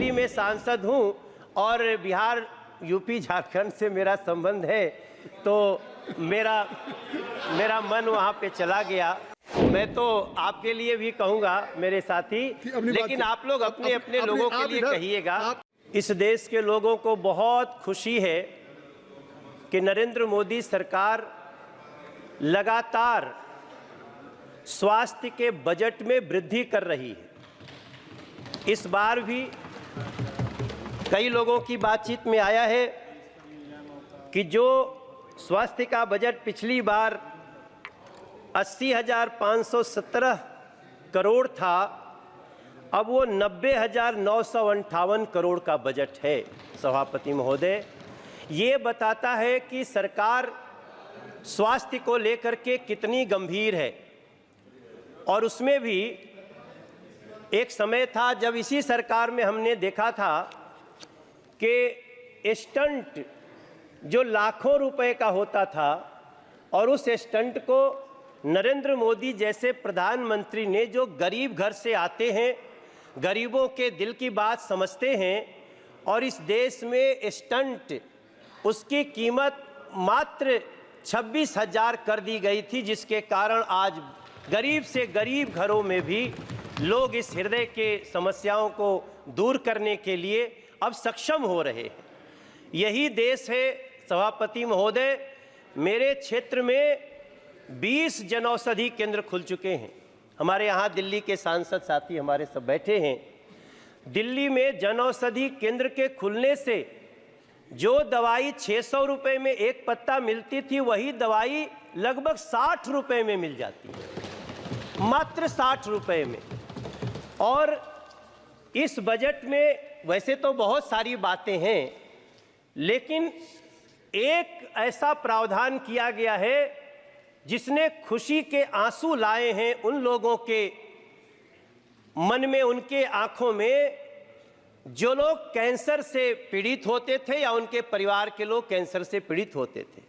दिल्ली में सांसद हूं और बिहार, यूपी, झारखंड से मेरा संबंध है, तो मेरा मन वहां पे चला गया। मैं तो आपके लिए भी कहूंगा मेरे साथी, लेकिन आप लोग अपने अपने लोगों के लिए कहिएगा। इस देश के लोगों को बहुत खुशी है कि नरेंद्र मोदी सरकार लगातार स्वास्थ्य के बजट में वृद्धि कर रही है। इस बार भी कई लोगों की बातचीत में आया है कि जो स्वास्थ्य का बजट पिछली बार 80,517 करोड़ था, अब वो 90,958 करोड़ का बजट है। सभापति महोदय, ये बताता है कि सरकार स्वास्थ्य को लेकर के कितनी गंभीर है। और उसमें भी एक समय था जब इसी सरकार में हमने देखा था कि स्टंट जो लाखों रुपए का होता था, और उस स्टंट को नरेंद्र मोदी जैसे प्रधानमंत्री ने, जो गरीब घर से आते हैं, गरीबों के दिल की बात समझते हैं, और इस देश में स्टंट उसकी कीमत मात्र 26,000 कर दी गई थी, जिसके कारण आज गरीब से गरीब घरों में भी लोग इस हृदय के समस्याओं को दूर करने के लिए अब सक्षम हो रहे हैं। यही देश है सभापति महोदय। मेरे क्षेत्र में 20 जनौषधि केंद्र खुल चुके हैं। हमारे यहाँ दिल्ली के सांसद साथी हमारे सब बैठे हैं। दिल्ली में जनौषधि केंद्र के खुलने से जो दवाई 600 रुपये में एक पत्ता मिलती थी, वही दवाई लगभग 60 रुपये में मिल जाती है, मात्र 60 रुपये में। और इस बजट में वैसे तो बहुत सारी बातें हैं, लेकिन एक ऐसा प्रावधान किया गया है जिसने खुशी के आंसू लाए हैं उन लोगों के मन में, उनके आंखों में, जो लोग कैंसर से पीड़ित होते थे या उनके परिवार के लोग कैंसर से पीड़ित होते थे।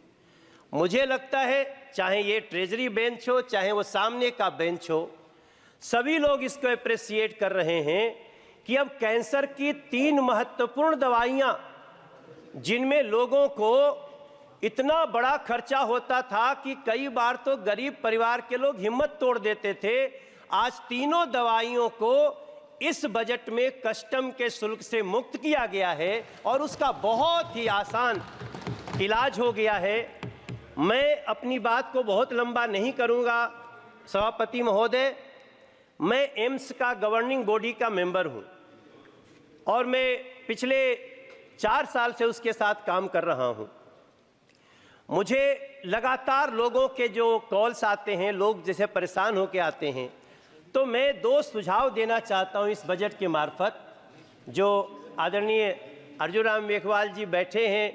मुझे लगता है चाहे ये ट्रेजरी बेंच हो, चाहे वो सामने का बेंच हो, सभी लोग इसको अप्रिशिएट कर रहे हैं कि अब कैंसर की 3 महत्वपूर्ण दवाइयां, जिनमें लोगों को इतना बड़ा खर्चा होता था कि कई बार तो गरीब परिवार के लोग हिम्मत तोड़ देते थे, आज तीनों दवाइयों को इस बजट में कस्टम के शुल्क से मुक्त किया गया है और उसका बहुत ही आसान इलाज हो गया है। मैं अपनी बात को बहुत लंबा नहीं करूंगा सभापति महोदय। मैं एम्स का गवर्निंग बॉडी का मेंबर हूं और मैं पिछले 4 साल से उसके साथ काम कर रहा हूं। मुझे लगातार लोगों के जो कॉल्स आते हैं, लोग जैसे परेशान होकर आते हैं, तो मैं 2 सुझाव देना चाहता हूं इस बजट के मार्फत। जो आदरणीय अर्जुन राम मेघवाल जी बैठे हैं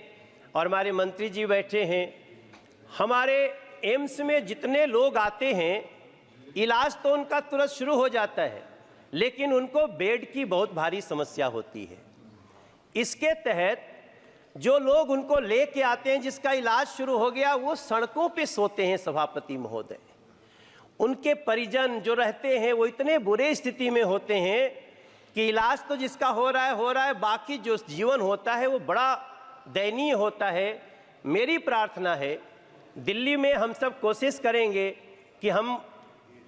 और हमारे मंत्री जी बैठे हैं, हमारे एम्स में जितने लोग आते हैं, इलाज तो उनका तुरंत शुरू हो जाता है, लेकिन उनको बेड की बहुत भारी समस्या होती है। इसके तहत जो लोग उनको लेके आते हैं, जिसका इलाज शुरू हो गया, वो सड़कों पे सोते हैं सभापति महोदय। उनके परिजन जो रहते हैं वो इतने बुरे स्थिति में होते हैं कि इलाज तो जिसका हो रहा है, बाकी जो जीवन होता है वो बड़ा दयनीय होता है। मेरी प्रार्थना है, दिल्ली में हम सब कोशिश करेंगे कि हम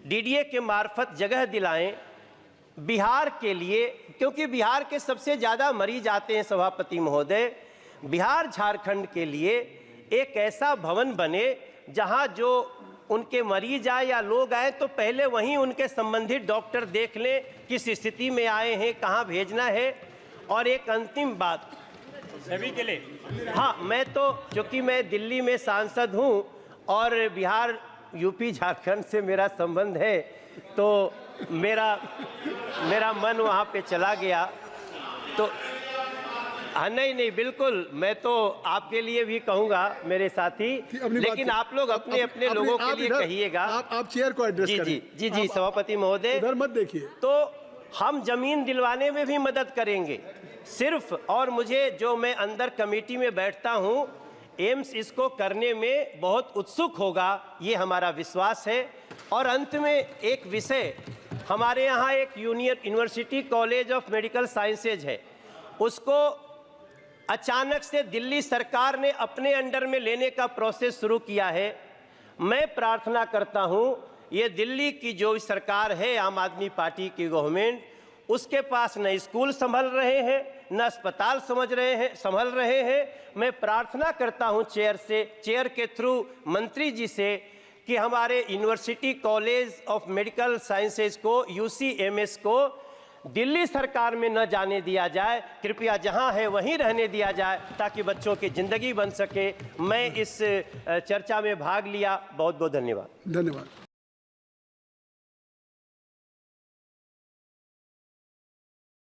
डीडीए के मार्फत जगह दिलाएं बिहार के लिए, क्योंकि बिहार के सबसे ज़्यादा मरीज आते हैं सभापति महोदय। बिहार झारखंड के लिए एक ऐसा भवन बने जहां जो उनके मरीज आए या लोग आए तो पहले वहीं उनके संबंधित डॉक्टर देख लें किस स्थिति में आए हैं, कहां भेजना है। और एक अंतिम बात सभी के लिए, हाँ, मैं तो चूँकि मैं दिल्ली में सांसद हूं और बिहार, यूपी, झारखंड से मेरा संबंध है, तो मेरा मन वहाँ पे चला गया। तो हाँ, नहीं, बिल्कुल, मैं तो आपके लिए भी कहूँगा मेरे साथी, लेकिन आप लोग अपने अपने लोगों के लिए कहिएगा। आप चेयर को एड्रेस करें। जी सभापति महोदय, इधर मत देखिए। तो हम जमीन दिलवाने में भी मदद करेंगे सिर्फ, और मुझे जो मैं अंदर कमेटी में बैठता हूँ, एम्स इसको करने में बहुत उत्सुक होगा, ये हमारा विश्वास है। और अंत में एक विषय, हमारे यहाँ एक university college of medical sciences है, उसको अचानक से दिल्ली सरकार ने अपने अंडर में लेने का प्रोसेस शुरू किया है। मैं प्रार्थना करता हूं, ये दिल्ली की जो सरकार है, आम आदमी पार्टी की गवर्नमेंट, उसके पास न स्कूल संभल रहे हैं, न अस्पताल संभल रहे हैं। मैं प्रार्थना करता हूं चेयर के थ्रू मंत्री जी से कि हमारे university college of medical sciences को, UCMS को दिल्ली सरकार में न जाने दिया जाए, कृपया जहां है वहीं रहने दिया जाए ताकि बच्चों की ज़िंदगी बन सके। मैं इस चर्चा में भाग लिया। बहुत बहुत धन्यवाद। धन्यवाद।